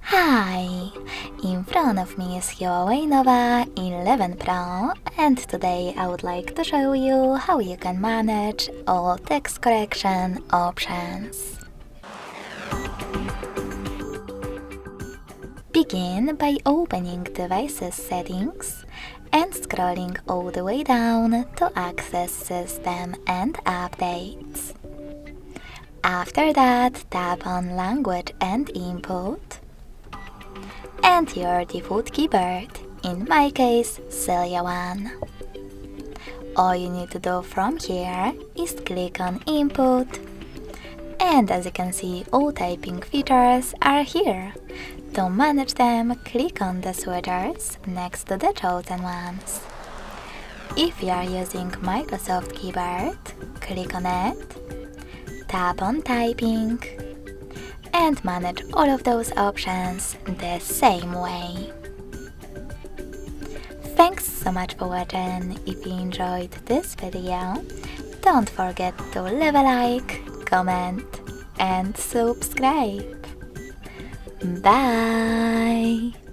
Hi! In front of me is Huawei Nova 11 Pro, and today I would like to show you how you can manage all text correction options. Begin by opening Devices Settings and scrolling all the way down to access System and Updates. After that, tap on Language and Input and your default keyboard, in my case, Celia 1. All you need to do from here is click on Input, and as you can see, all typing features are here. To manage them, click on the switchers next to the chosen ones. If you are using Microsoft Keyboard, click on it, tap on Typing, and manage all of those options the same way. Thanks so much for watching. If you enjoyed this video, don't forget to leave a like, comment, and subscribe. Bye!